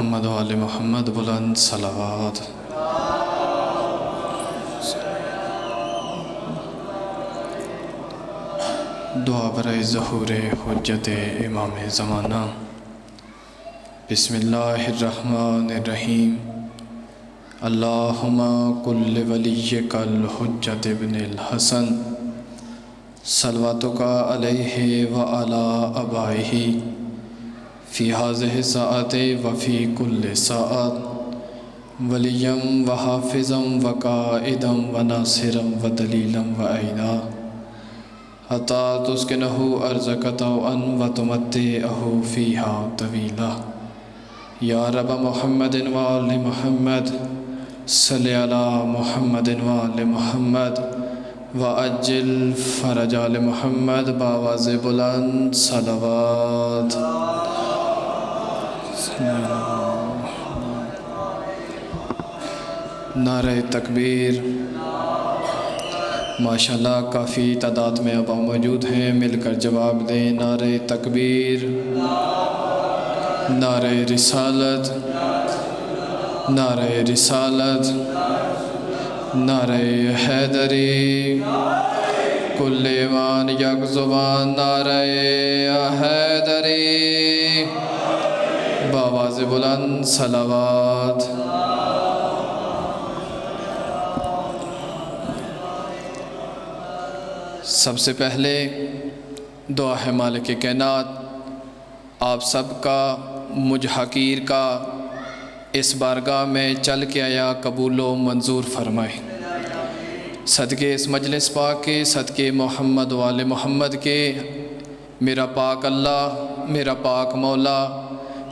محمد و آل محمد بلند صلوات۔ دعا برائے ظہور حجت امام زمانہ۔ بسم اللہ الرحمن الرحیم۔ اللہم کل ولیک الحجت ابن الحسن صلواتک علیہ وعلی آبائہ فی ہذہ الساعۃ وفی کل ساعۃ ولیا وحافظا وقائدا وناصرا ودلیلا وعینا حتی تسکنہ ارضک طوعا وتمتعہ فیہا طویلا۔ یا رب محمد وآل محمد صلی علی محمد وآل محمد وعجل فرج آل محمد بآواز بلند صلوات۔ نعرہ تکبیر۔ ماشاءاللہ کافی تعداد میں اب موجود ہیں، مل کر جواب دیں۔ نعرہ تکبیر، نعرہ رسالت، نعرہ رسالت، نعرہ حیدری، کل ایمان یک زبان نعرہ حیدری، بآواز بلند صلوات۔ سب سے پہلے دعا ہے مالک کائنات آپ سب کا، مجھ حقیر کا اس بارگاہ میں چل کے آیا قبول و منظور فرمائے۔ صدقے اس مجلس پاک کے، صدقے محمد و آل محمد کے، میرا پاک اللہ، میرا پاک مولا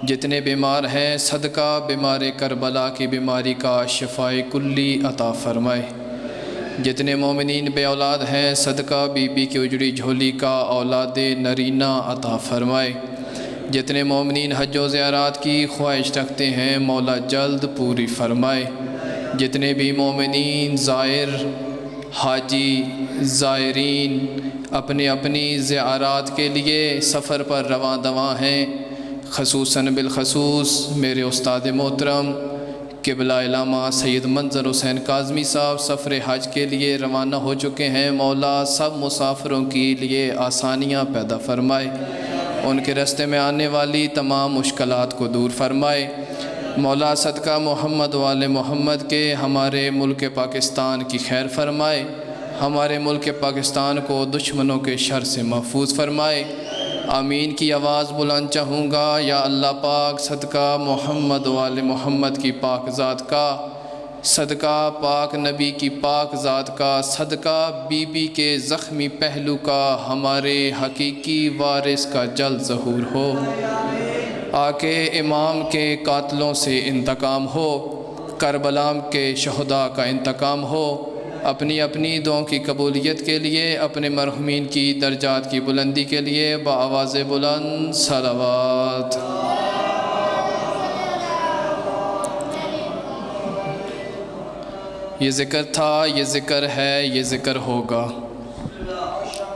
جتنے بیمار ہیں صدقہ بیمار کربلا کی بیماری کا شفائے کلی عطا فرمائے۔ جتنے مومنین بے اولاد ہیں صدقہ بی بی کی اجڑی جھولی کا اولاد نرینہ عطا فرمائے۔ جتنے مومنین حج و زیارات کی خواہش رکھتے ہیں مولا جلد پوری فرمائے۔ جتنے بھی مومنین زائر حاجی زائرین اپنی اپنی زیارات کے لیے سفر پر رواں دواں ہیں، خصوصاً بالخصوص میرے استاد محترم قبلہ علامہ سید منظر حسین کاظمی صاحب سفر حج کے لیے روانہ ہو چکے ہیں، مولا سب مسافروں کے لیے آسانیاں پیدا فرمائے، ان کے راستے میں آنے والی تمام مشکلات کو دور فرمائے۔ مولا صدقہ محمد و آل محمد کے ہمارے ملک پاکستان کی خیر فرمائے، ہمارے ملک پاکستان کو دشمنوں کے شر سے محفوظ فرمائے۔ آمین کی آواز بلند چاہوں گا۔ یا اللہ پاک صدقہ محمد و آل محمد کی پاک ذات کا، صدقہ پاک نبی کی پاک ذات کا، صدقہ بی بی کے زخمی پہلو کا ہمارے حقیقی وارث کا جلد ظہور ہو، آکے امام کے قاتلوں سے انتقام ہو، کربلا کے شہداء کا انتقام ہو۔ اپنی اپنی دعاؤں کی قبولیت کے لیے، اپنے مرحومین کی درجات کی بلندی کے لیے بآواز بلند صلوات۔ یہ ذکر تھا، یہ ذکر ہے، یہ ذکر ہوگا۔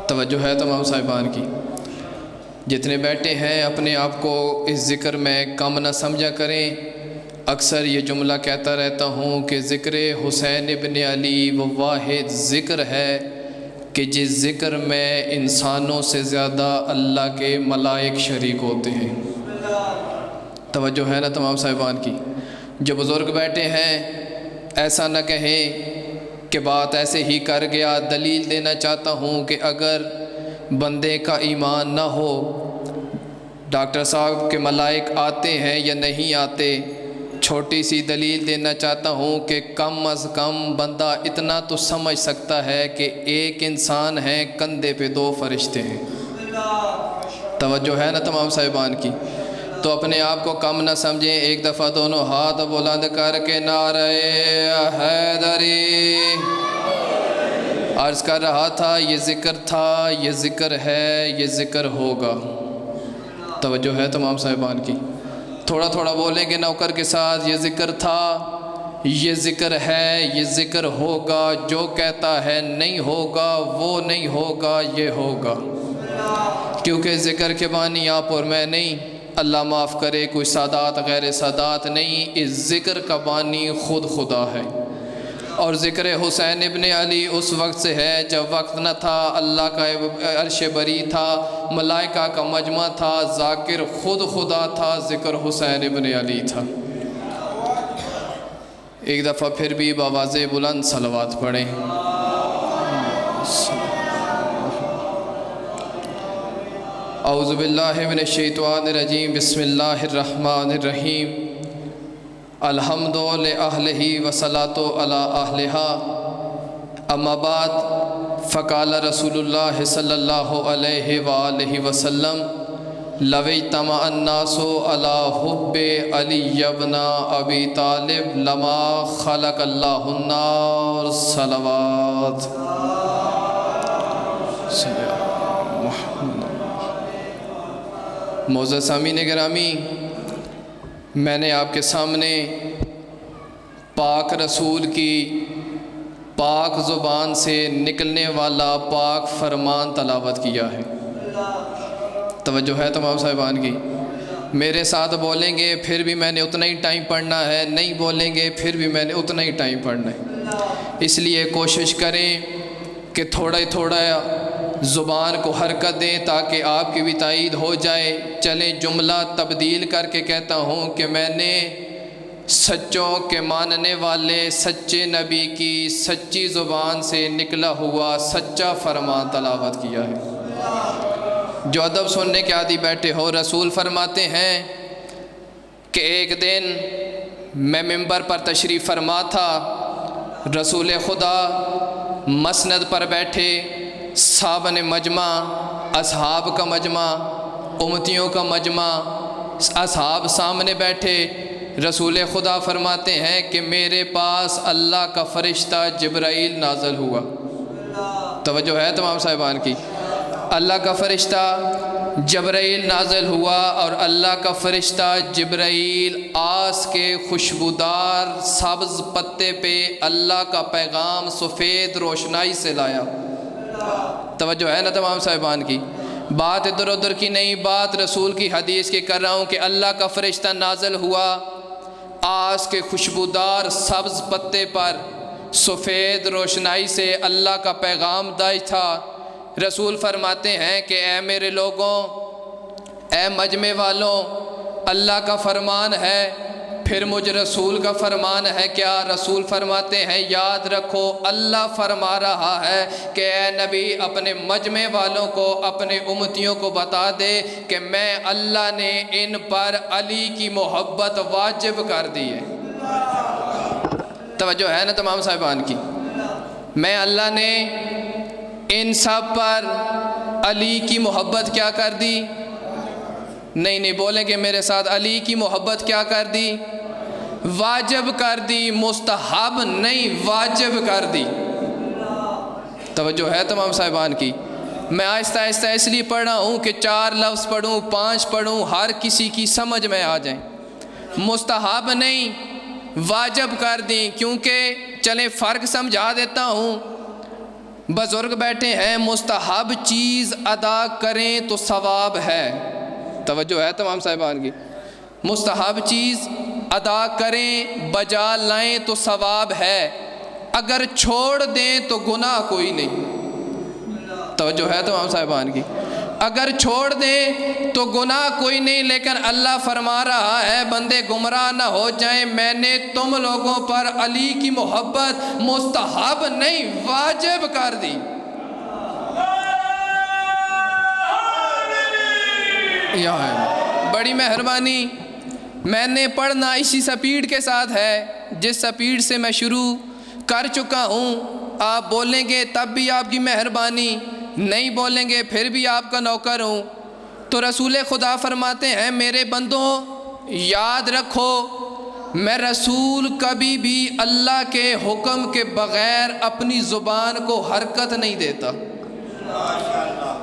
توجہ ہے تمام صاحبان کی؟ جتنے بیٹھے ہیں اپنے آپ کو اس ذکر میں کم نہ سمجھا کریں۔ اکثر یہ جملہ کہتا رہتا ہوں کہ ذکر حسین ابن علی وہ واحد ذکر ہے کہ جس ذکر میں انسانوں سے زیادہ اللہ کے ملائک شریک ہوتے ہیں۔ توجہ ہے نا تمام صاحبان کی؟ جو بزرگ بیٹھے ہیں ایسا نہ کہیں کہ بات ایسے ہی کر گیا۔ دلیل دینا چاہتا ہوں کہ اگر بندے کا ایمان نہ ہو، ڈاکٹر صاحب کے ملائک آتے ہیں یا نہیں آتے، چھوٹی سی دلیل دینا چاہتا ہوں کہ کم از کم بندہ اتنا تو سمجھ سکتا ہے کہ ایک انسان ہے، کندھے پہ دو فرشتے ہیں۔ توجہ ہے نا تمام صاحبان کی؟ تو اپنے آپ کو کم نہ سمجھیں۔ ایک دفعہ دونوں ہاتھ بلند کر کے نعرہ حیدری۔ عرض کر رہا تھا یہ ذکر تھا، یہ ذکر ہے، یہ ذکر ہوگا۔ توجہ ہے تمام صاحبان کی؟ تھوڑا تھوڑا بولیں گے نوکر کے ساتھ، یہ ذکر تھا، یہ ذکر ہے، یہ ذکر ہوگا۔ جو کہتا ہے نہیں ہوگا وہ نہیں ہوگا، یہ ہوگا، کیونکہ ذکر کے بانی آپ اور میں نہیں، اللہ معاف کرے، کوئی سادات غیر سادات نہیں، اس ذکر کا بانی خود خدا ہے۔ اور ذکر حسین ابن علی اس وقت سے ہے جب وقت نہ تھا، اللہ کا عرش بری تھا، ملائکہ کا مجمع تھا، ذاکر خود خدا تھا، ذکر حسین ابن علی تھا۔ ایک دفعہ پھر بھی بآواز بلند صلوات پڑھیں۔ اعوذ باللہ من الشیطان الرجیم، بسم اللہ الرحمن الرحیم۔ الحمد لأہلہ والصلاۃ علی اہلہا، اما بعد فقال رسول اللہ صلی اللہ علیہ وآلہ وسلم لو اجتمع الناس علی حب علی بن ابی طالب لما خلق اللہ النار۔ صلوات۔ معزز سامعین گرامی، میں نے آپ کے سامنے پاک رسول کی پاک زبان سے نکلنے والا پاک فرمان تلاوت کیا ہے۔ توجہ ہے تمام صاحبان کی؟ میرے ساتھ بولیں گے پھر بھی میں نے اتنا ہی ٹائم پڑھنا ہے، نہیں بولیں گے پھر بھی میں نے اتنا ہی ٹائم پڑھنا ہے۔ اس لیے کوشش کریں کہ تھوڑا تھوڑا زبان کو حرکت دیں تاکہ آپ کی بھی تائید ہو جائے۔ چلیں جملہ تبدیل کر کے کہتا ہوں کہ میں نے سچوں کے ماننے والے سچے نبی کی سچی زبان سے نکلا ہوا سچا فرمان تلاوت کیا ہے۔ جو ادب سننے کے عادی بیٹھے ہو، رسول فرماتے ہیں کہ ایک دن میں ممبر پر تشریف فرما تھا، رسول خدا مسند پر بیٹھے، صحابہ مجمع، اصحاب کا مجمع، امتیوں کا مجمع، اصحاب سامنے بیٹھے، رسول خدا فرماتے ہیں کہ میرے پاس اللہ کا فرشتہ جبرائیل نازل ہوا۔ توجہ ہے تمام صاحبان کی؟ اللہ کا فرشتہ جبرائیل نازل ہوا، اور اللہ کا فرشتہ جبرائیل آس کے خوشبودار سبز پتے پہ اللہ کا پیغام سفید روشنائی سے لایا۔ توجہ ہے نا تمام صاحبان کی؟ بات ادھر ادھر کی نہیں، بات رسول کی حدیث کی کر رہا ہوں کہ اللہ کا فرشتہ نازل ہوا، آس کے خوشبودار سبز پتے پر سفید روشنائی سے اللہ کا پیغام دائی تھا۔ رسول فرماتے ہیں کہ اے میرے لوگوں، اے مجمع والوں، اللہ کا فرمان ہے، پھر مجھ رسول کا فرمان ہے کیا؟ رسول فرماتے ہیں یاد رکھو، اللہ فرما رہا ہے کہ اے نبی اپنے مجمع والوں کو، اپنے امتیوں کو بتا دے کہ میں اللہ نے ان پر علی کی محبت واجب کر دی ہے۔ توجہ ہے نا تمام صاحبان کی؟ میں اللہ نے ان سب پر علی کی محبت کیا کر دی؟ نہیں بولیں کہ میرے ساتھ، علی کی محبت کیا کر دی؟ واجب کر دی، مستحب نہیں، واجب کر دی۔ توجہ ہے تمام صاحبان کی؟ میں آہستہ آہستہ اس لیے پڑھ رہا ہوں کہ 4 لفظ پڑھوں، 5 پڑھوں، ہر کسی کی سمجھ میں آ جائیں۔ مستحب نہیں، واجب کر دی، کیونکہ چلیں فرق سمجھا دیتا ہوں۔ بزرگ بیٹھے ہیں، مستحب چیز ادا کریں تو ثواب ہے۔ توجہ ہے تمام صاحبان کی؟ مستحب چیز ادا کریں، بجا لائیں تو ثواب ہے، اگر چھوڑ دیں تو گناہ کوئی نہیں۔ توجہ ہے تمام صاحبان کی؟ اگر چھوڑ دیں تو گناہ کوئی نہیں، لیکن اللہ فرما رہا ہے بندے گمراہ نہ ہو جائیں، میں نے تم لوگوں پر علی کی محبت مستحب نہیں واجب کر دی۔ یا ہے بڑی مہربانی، میں نے پڑھنا اسی سپیڈ کے ساتھ ہے جس سپیڈ سے میں شروع کر چکا ہوں۔ آپ بولیں گے تب بھی آپ کی مہربانی، نہیں بولیں گے پھر بھی آپ کا نوکر ہوں۔ تو رسول خدا فرماتے ہیں میرے بندوں یاد رکھو، میں رسول کبھی بھی اللہ کے حکم کے بغیر اپنی زبان کو حرکت نہیں دیتا۔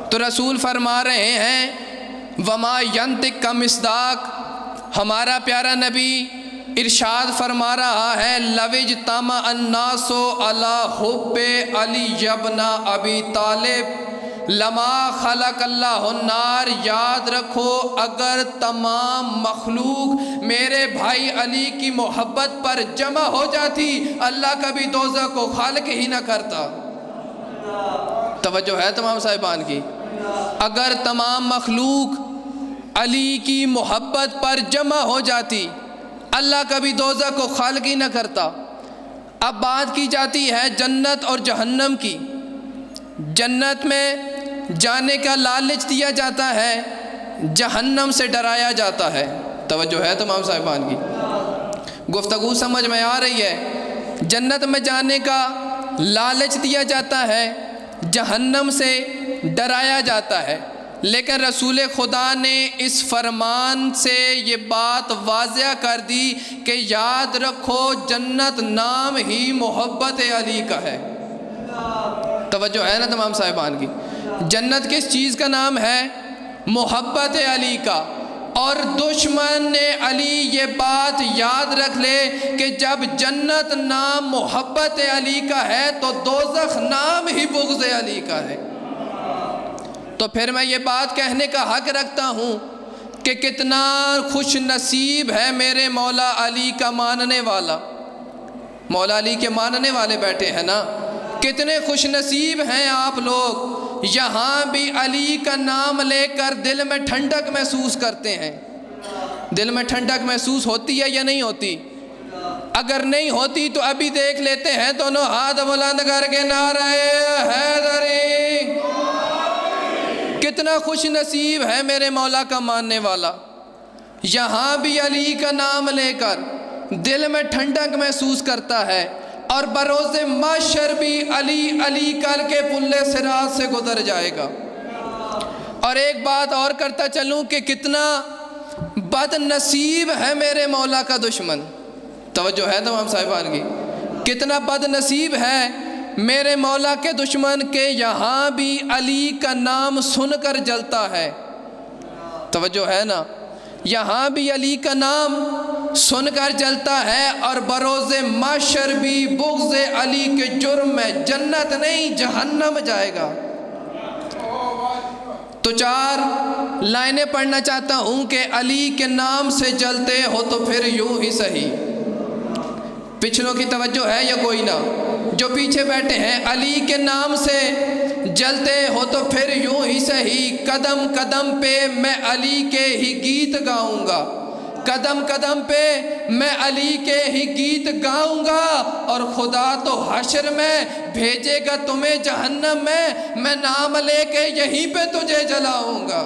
تو رسول فرما رہے ہیں وما ینطق کمصداق، ہمارا پیارا نبی ارشاد فرما رہا ہے لو اجتمع الناس علی حب علی بن ابی طالب، لما خلق اللہ النار، یاد رکھو اگر تمام مخلوق میرے بھائی علی کی محبت پر جمع ہو جاتی اللہ کبھی دوزخ کو خالق ہی نہ کرتا۔ توجہ ہے تمام صاحبان کی؟ اگر تمام مخلوق علی کی محبت پر جمع ہو جاتی اللہ کبھی دوزخ کو خالق ہی نہ کرتا۔ اب بات کی جاتی ہے جنت اور جہنم کی۔ جنت میں جانے کا لالچ دیا جاتا ہے، جہنم سے ڈرایا جاتا ہے۔ توجہ ہے تمام صاحبان کی؟ گفتگو سمجھ میں آ رہی ہے؟ جنت میں جانے کا لالچ دیا جاتا ہے، جہنم سے ڈرایا جاتا ہے، لیکن رسول خدا نے اس فرمان سے یہ بات واضح کر دی کہ یاد رکھو جنت نام ہی محبت علی کا ہے۔ توجہ ہے نا تمام صاحبان کی؟ جنت کس چیز کا نام ہے؟ محبت علی کا۔ اور دشمن نے علی یہ بات یاد رکھ لے کہ جب جنت نام محبت علی کا ہے تو دوزخ نام ہی بغض علی کا ہے۔ تو پھر میں یہ بات کہنے کا حق رکھتا ہوں کہ کتنا خوش نصیب ہے میرے مولا علی کا ماننے والا۔ مولا علی کے ماننے والے بیٹھے ہیں نا، کتنے خوش نصیب ہیں آپ لوگ، یہاں بھی علی کا نام لے کر دل میں ٹھنڈک محسوس کرتے ہیں۔ دل میں ٹھنڈک محسوس ہوتی ہے یا نہیں ہوتی؟ اگر نہیں ہوتی تو ابھی دیکھ لیتے ہیں، دونوں ہاتھ بلند کر کے نعرہ حیدری۔ کتنا خوش نصیب ہے میرے مولا کا ماننے والا، یہاں بھی علی کا نام لے کر دل میں ٹھنڈک محسوس کرتا ہے، اور بروز محشر بھی علی علی کر کے پلے صراط سے گزر جائے گا۔ اور ایک بات اور کرتا چلوں کہ کتنا بد نصیب ہے میرے مولا کا دشمن۔ توجہ ہے تمام صاحبان کی؟ کتنا بد نصیب ہے میرے مولا کے دشمن کے یہاں بھی علی کا نام سن کر جلتا ہے۔ توجہ ہے نا؟ یہاں بھی علی کا نام سن کر جلتا ہے، اور بروز محشر بھی بغض علی کے جرم میں جنت نہیں جہنم جائے گا۔ تو 4 لائنیں پڑھنا چاہتا ہوں کہ علی کے نام سے جلتے ہو تو پھر یوں ہی سہی۔ پچھلوں کی توجہ ہے یا کوئی نہ؟ جو پیچھے بیٹھے ہیں، علی کے نام سے جلتے ہو تو پھر یوں ہی سہی، قدم قدم پہ میں علی کے ہی گیت گاؤں گا، قدم قدم پہ میں علی کے ہی گیت گاؤں گا، اور خدا تو حشر میں بھیجے گا تمہیں جہنم میں نام لے کے یہیں پہ تجھے جلاؤں گا۔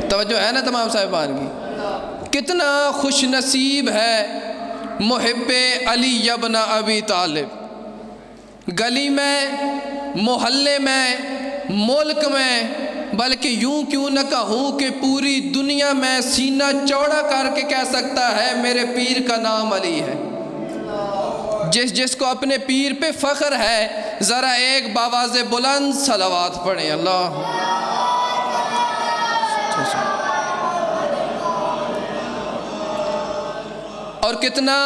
توجہ ہے نا تمام صاحبان کی؟ کتنا خوش نصیب ہے محب علی ابن ابی طالب۔ گلی میں، محلے میں، ملک میں، بلکہ یوں کیوں نہ کہوں کہ پوری دنیا میں سینہ چوڑا کر کے کہہ سکتا ہے میرے پیر کا نام علی ہے۔ جس کو اپنے پیر پہ فخر ہے ذرا ایک باواز بلند صلوات پڑھیں۔ اللہ اور کتنا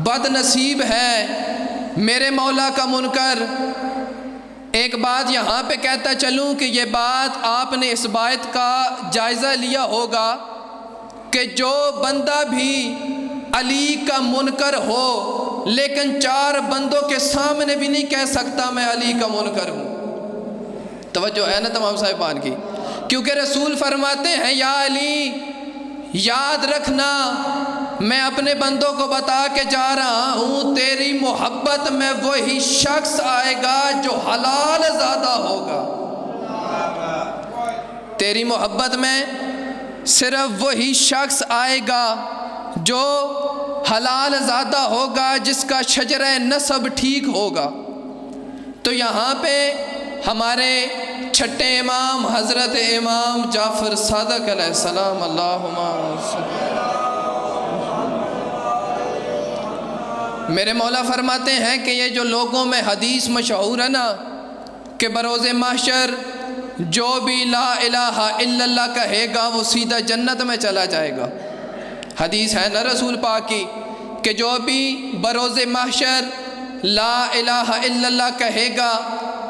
بد نصیب ہے میرے مولا کا منکر۔ ایک بات یہاں پہ کہتا چلوں کہ یہ بات آپ نے اس بات کا جائزہ لیا ہوگا کہ جو بندہ بھی علی کا منکر ہو لیکن 4 بندوں کے سامنے بھی نہیں کہہ سکتا میں علی کا منکر ہوں۔ توجہ ہے نا تمام صاحبان کی؟ کیونکہ رسول فرماتے ہیں یا علی یاد رکھنا میں اپنے بندوں کو بتا کے جا رہا ہوں تیری محبت میں وہی شخص آئے گا جو حلال زادہ ہوگا۔ تیری محبت میں صرف وہی شخص آئے گا جو حلال زادہ ہوگا، جس کا شجرہ نسب ٹھیک ہوگا۔ تو یہاں پہ ہمارے چھٹے امام حضرت امام جعفر صادق علیہ السلام، اللہم میرے مولا فرماتے ہیں کہ یہ جو لوگوں میں حدیث مشہور ہے نا کہ بروز محشر جو بھی لا الہ الا اللہ کہے گا وہ سیدھا جنت میں چلا جائے گا۔ حدیث ہے نا رسول پاک کی کہ جو بھی بروز محشر لا الہ الا اللہ کہے گا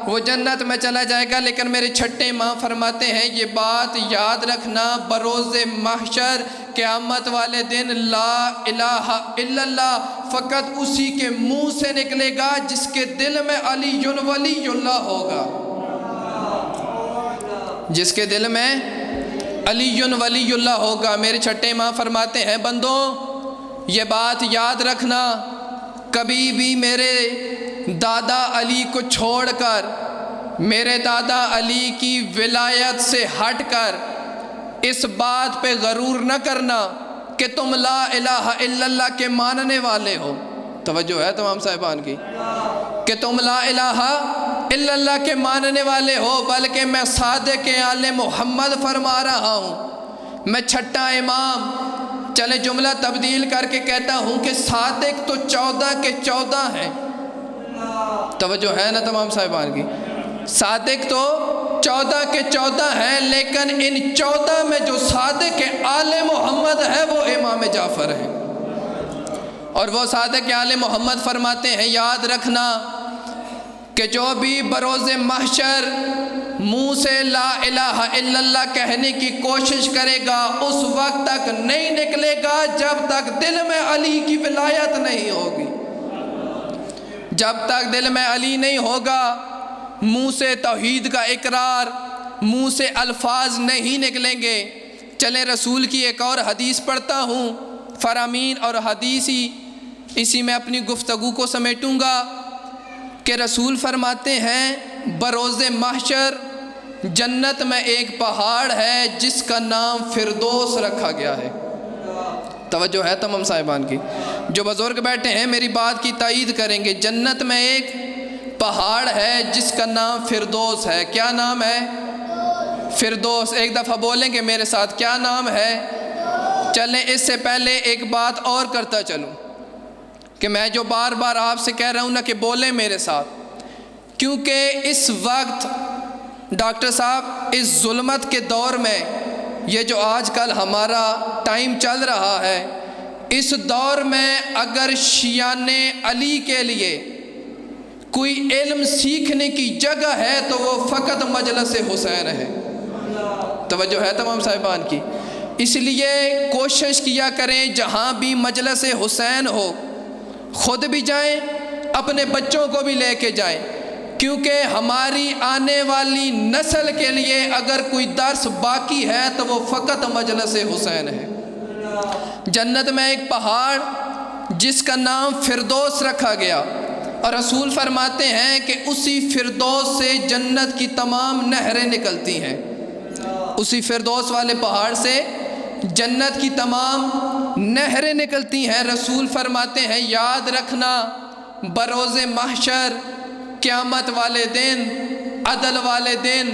وہ جنت میں چلا جائے گا۔ لیکن میرے چھٹے امام فرماتے ہیں یہ بات یاد رکھنا، بروز محشر قیامت والے دن لا الہ الا اللہ فقط اسی کے منہ سے نکلے گا جس کے دل میں علی ولی اللہ ہوگا، جس کے دل میں علی ولی اللہ ہوگا۔ میرے چھٹے امام فرماتے ہیں بندوں یہ بات یاد رکھنا، کبھی بھی میرے دادا علی کو چھوڑ کر، میرے دادا علی کی ولایت سے ہٹ کر اس بات پہ غرور نہ کرنا کہ تم لا الہ الا اللہ کے ماننے والے ہو۔ توجہ ہے تمام صاحبان کی کہ تم لا الہ الا اللہ کے ماننے والے ہو، بلکہ میں صادق آل محمد فرما رہا ہوں۔ میں چھٹا امام چلے جملہ تبدیل کر کے کہتا ہوں کہ صادق تو 14 کے 14 ہیں۔ توجہ ہے نا تمام صاحبان کی، صادق تو 14 کے 14 ہیں، لیکن ان 14 میں جو صادق آل محمد ہے وہ امام جعفر ہے۔ اور وہ صادق آل محمد فرماتے ہیں یاد رکھنا کہ جو بھی بروز محشر منہ سے لا الہ الا اللہ کہنے کی کوشش کرے گا اس وقت تک نہیں نکلے گا جب تک دل میں علی کی ولایت نہیں ہوگی۔ جب تک دل میں علی نہیں ہوگا، منہ سے توحید کا اقرار، منہ سے الفاظ نہیں نکلیں گے۔ چلیں رسول کی ایک اور حدیث پڑھتا ہوں، فرامین اور حدیثی اسی میں اپنی گفتگو کو سمیٹوں گا کہ رسول فرماتے ہیں بروز محشر جنت میں ایک پہاڑ ہے جس کا نام فردوس رکھا گیا ہے۔ توجہ ہے تمام صاحبان کی، جو بزرگ بیٹھے ہیں میری بات کی تائید کریں گے۔ جنت میں ایک پہاڑ ہے جس کا نام فردوس ہے۔ کیا نام ہے؟ فردوس۔ ایک دفعہ بولیں گے میرے ساتھ، کیا نام ہے؟ چلیں اس سے پہلے ایک بات اور کرتا چلوں کہ میں جو بار بار آپ سے کہہ رہا ہوں نا کہ بولیں میرے ساتھ، کیونکہ اس وقت ڈاکٹر صاحب اس ظلمت کے دور میں یہ جو آج کل ہمارا ٹائم چل رہا ہے، اس دور میں اگر شیعان علی کے لیے کوئی علم سیکھنے کی جگہ ہے تو وہ فقط مجلس حسین ہے۔ توجہ ہے تمام صاحبان کی، اس لیے کوشش کیا کریں جہاں بھی مجلس حسین ہو خود بھی جائیں، اپنے بچوں کو بھی لے کے جائیں، کیونکہ ہماری آنے والی نسل کے لیے اگر کوئی درس باقی ہے تو وہ فقط مجلس حسین ہے۔ جنت میں ایک پہاڑ جس کا نام فردوس رکھا گیا، اور رسول فرماتے ہیں کہ اسی فردوس سے جنت کی تمام نہریں نکلتی ہیں۔ اسی فردوس والے پہاڑ سے جنت کی تمام نہریں نکلتی ہیں۔ رسول فرماتے ہیں یاد رکھنا بروز محشر قیامت والے دن، عدل والے دن،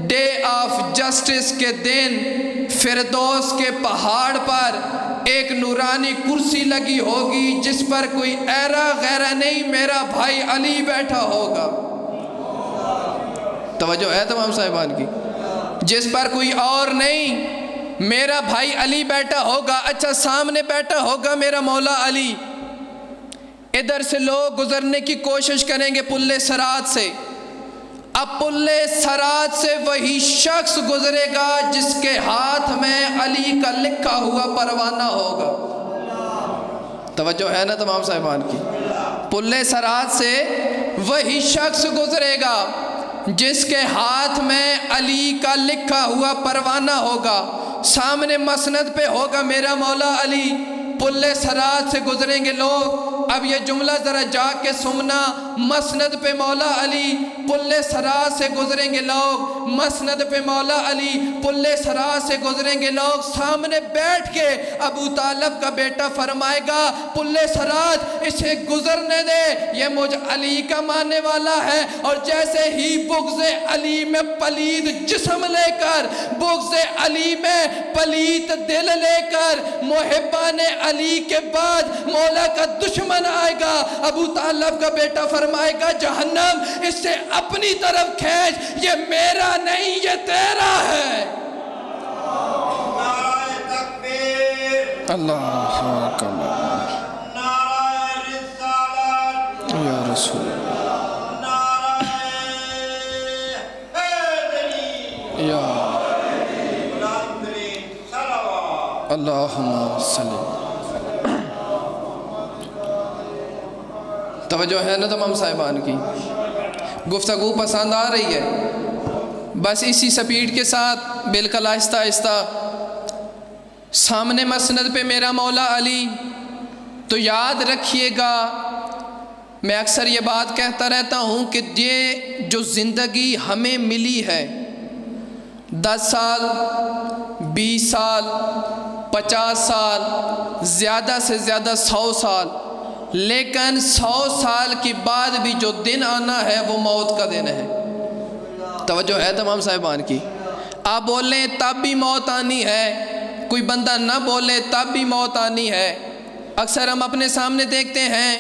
ڈے آف جسٹس کے دن، فردوس کے پہاڑ پر ایک نورانی کرسی لگی ہوگی جس پر کوئی ایرا غیرہ نہیں، میرا بھائی علی بیٹھا ہوگا۔ توجہ ہے تمام صاحبان کی، جس پر کوئی اور نہیں، میرا بھائی علی بیٹھا ہوگا۔ اچھا سامنے بیٹھا ہوگا میرا مولا علی، ادھر سے لوگ گزرنے کی کوشش کریں گے پلے صراط سے، اب پلے صراط سے وہی شخص گزرے گا جس کے ہاتھ میں علی کا لکھا ہوا پروانہ ہوگا۔ توجہ ہے نا تمام صاحبان کی، پلے صراط سے وہی شخص گزرے گا جس کے ہاتھ میں علی کا لکھا ہوا پروانہ ہوگا، سامنے مسند پہ ہوگا میرا مولا علی، پلے صراط سے گزریں گے لوگ۔ اب یہ جملہ ذرا جا کے سننا، مسند پہ مولا علی، پلے صراط سے گزریں گے لوگ، مسند پہ مولا علی، پلے صراط سے گزریں گے لوگ۔ سامنے بیٹھ کے ابو طالب کا بیٹا فرمائے گا پلے صراط اسے گزرنے دے، یہ مجھ علی کا ماننے والا ہے۔ اور جیسے ہی بغض علی میں پلید جسم لے کر، بغض علی میں پلید دل لے کر، محبان علی کے بعد مولا کا دشمن آئے گا، ابو طالب کا بیٹا فرمائے گا جہنم اس سے اپنی طرف کھینچ، یہ میرا نہیں یہ تیرا ہے۔ اللہ یا رسول یا اللہم صلی. توجہ ہے نا تمام صاحبان کی؟ گفتگو پسند آ رہی ہے؟ بس اسی سپیڈ کے ساتھ بالکل آہستہ آہستہ. سامنے مسند پہ میرا مولا علی. تو یاد رکھیے گا، میں اکثر یہ بات کہتا رہتا ہوں کہ یہ جو زندگی ہمیں ملی ہے، 10 سال 20 سال 50 سال زیادہ سے زیادہ 100 سال، لیکن 100 سال کے بعد بھی جو دن آنا ہے وہ موت کا دن ہے. توجہ ہے تمام صاحبان کی؟ آپ بولیں تب بھی موت آنی ہے، کوئی بندہ نہ بولے تب بھی موت آنی ہے. اکثر ہم اپنے سامنے دیکھتے ہیں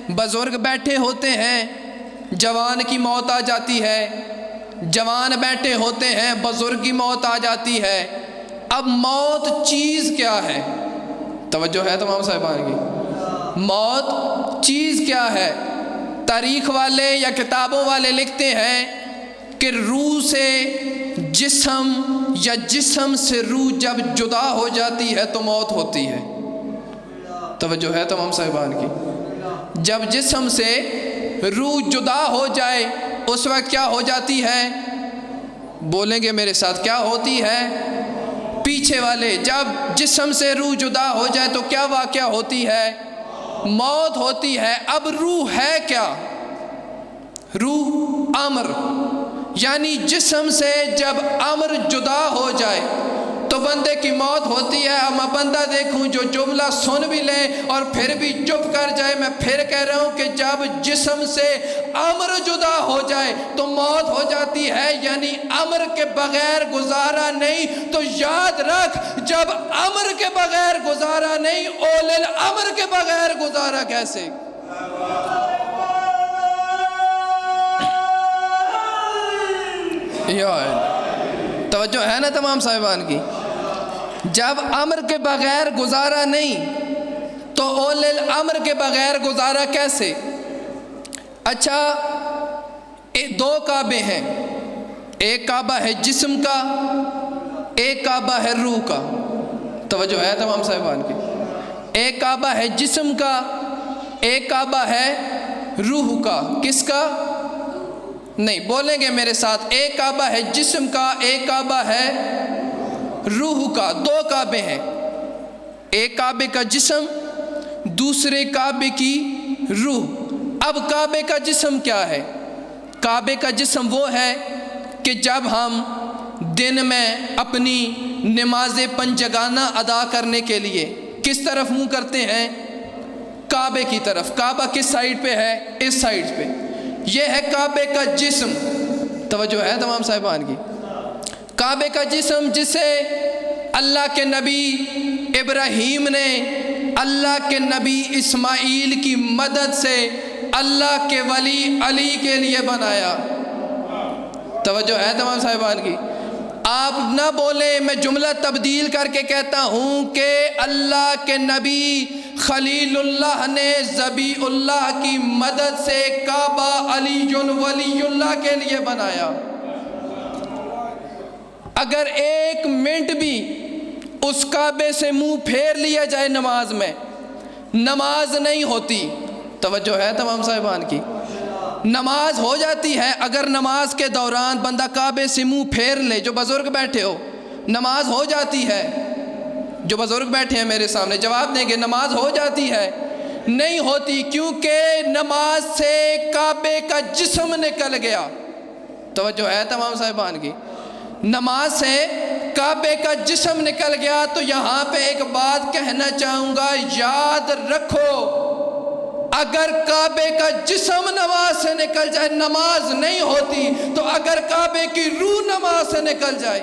بزرگ بیٹھے ہوتے ہیں، جوان کی موت آ جاتی ہے، جوان بیٹھے ہوتے ہیں بزرگ کی موت آ جاتی ہے. اب موت چیز کیا ہے؟ توجہ ہے تمام صاحبان کی؟ موت چیز کیا ہے؟ تاریخ والے یا کتابوں والے لکھتے ہیں کہ روح سے جسم یا جسم سے روح جب جدا ہو جاتی ہے تو موت ہوتی ہے. توجہ ہے تمام صاحبان کی؟ جب جسم سے روح جدا ہو جائے اس وقت کیا ہو جاتی ہے؟ بولیں گے میرے ساتھ، کیا ہوتی ہے؟ پیچھے والے، جب جسم سے روح جدا ہو جائے تو کیا واقعہ ہوتی ہے؟ موت ہوتی ہے. اب روح ہے کیا؟ روح امر، یعنی جسم سے جب امر جدا ہو جائے تو بندے کی موت ہوتی ہے. اب میں بندہ دیکھوں جو جملہ سن بھی لے اور پھر بھی چپ کر جائے. میں پھر کہہ رہا ہوں کہ جب جسم سے امر جدا ہو جائے تو موت ہو جاتی ہے، یعنی امر کے بغیر گزارا نہیں. تو یاد رکھ، جب امر کے بغیر گزارا نہیں، اول الامر کے بغیر گزارا کیسے؟ توجہ ہے نا تمام صاحبان کی؟ جب امر کے بغیر گزارا نہیں تو اول الامر کے بغیر گزارا کیسے؟ اچھا، 2 کعبے ہیں، ایک کعبہ ہے جسم کا، ایک کعبہ ہے روح کا. توجہ ہے تمام صاحبان کی؟ ایک کعبہ ہے جسم کا، ایک کعبہ ہے روح کا. کس کا؟ نہیں، بولیں گے میرے ساتھ، ایک کعبہ ہے جسم کا، ایک کعبہ ہے روح کا. 2 کعبے ہیں، ایک کعبے کا جسم، دوسرے کعبے کی روح. اب کعبے کا جسم کیا ہے؟ کعبے کا جسم وہ ہے کہ جب ہم دن میں اپنی نماز پنجگانہ ادا کرنے کے لیے کس طرف منہ کرتے ہیں؟ کعبے کی طرف. کعبہ کس سائیڈ پہ ہے؟ اس سائیڈ پہ. یہ ہے کعبے کا جسم. توجہ ہے تمام صاحبان کی؟ کعبے کا جسم جسے اللہ کے نبی ابراہیم نے اللہ کے نبی اسماعیل کی مدد سے اللہ کے ولی علی کے لیے بنایا. توجہ ہے تمام صاحبان کی؟ آپ نہ بولیں، میں جملہ تبدیل کر کے کہتا ہوں کہ اللہ کے نبی خلیل اللہ نے ذبیح اللہ کی مدد سے کعبہ علی ولی اللہ کے لیے بنایا. اگر 1 منٹ بھی اس کعبے سے منہ پھیر لیا جائے نماز میں، نماز نہیں ہوتی. توجہ ہے تمام صاحبان کی؟ نماز ہو جاتی ہے اگر نماز کے دوران بندہ کعبے سے منہ پھیر لے. جو بزرگ بیٹھے ہو، نماز ہو جاتی ہے. جو بزرگ بیٹھے ہیں میرے سامنے جواب دیں گے نماز ہو جاتی ہے؟ نہیں ہوتی، کیونکہ نماز سے کعبے کا جسم نکل گیا. توجہ ہے تمام صاحبان کی؟ نماز سے کعبے کا جسم نکل گیا. تو یہاں پہ ایک بات کہنا چاہوں گا، یاد رکھو، اگر کعبے کا جسم نماز سے نکل جائے نماز نہیں ہوتی. تو اگر کعبے کی روح نماز سے نکل جائے،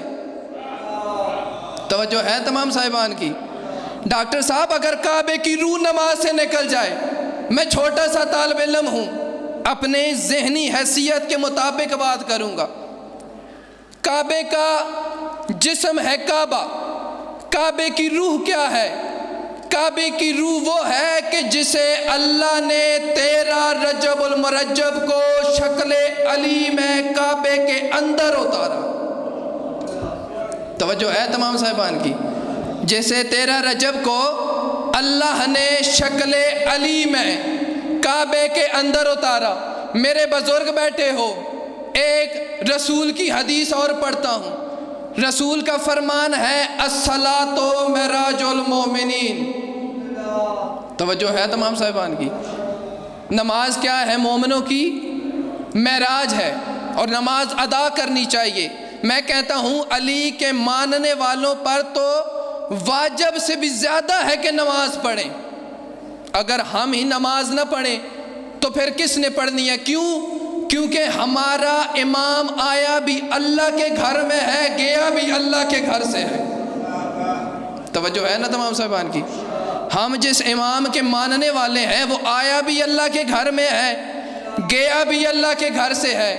توجہ ہے تمام صاحبان کی؟ ڈاکٹر صاحب اگر کعبے کی روح نماز سے نکل جائے، میں چھوٹا سا طالب علم ہوں، اپنے ذہنی حیثیت کے مطابق بات کروں گا. کعبے کا جسم ہے کعبہ، کعبے کی روح کیا ہے؟ کعبے کی روح وہ ہے کہ جسے اللہ نے 13 رجب المرجب کو شکل علی میں کعبے کے اندر اتارا. توجہ ہے تمام صاحبان کی. جیسے 13 رجب کو اللہ نے شکل علی میں کعبے کے اندر اتارا. میرے بزرگ بیٹھے ہو, ایک رسول کی حدیث اور پڑھتا ہوں. رسول کا فرمان ہے الصلاۃ معراج المومنین. توجہ ہے تمام صاحبان کی. نماز کیا ہے؟ مومنوں کی معراج ہے اور نماز ادا کرنی چاہیے. میں کہتا ہوں علی کے ماننے والوں پر تو واجب سے بھی زیادہ ہے کہ نماز پڑھیں. اگر ہم ہی نماز نہ پڑھیں تو پھر کس نے پڑھنی ہے؟ کیوں؟ کیونکہ ہمارا امام آیا بھی اللہ کے گھر میں ہے, گیا بھی اللہ کے گھر سے ہے. توجہ ہے نا تمام صاحبان کی. ہم جس امام کے ماننے والے ہیں وہ آیا بھی اللہ کے گھر میں ہے, گیا بھی اللہ کے گھر سے ہے.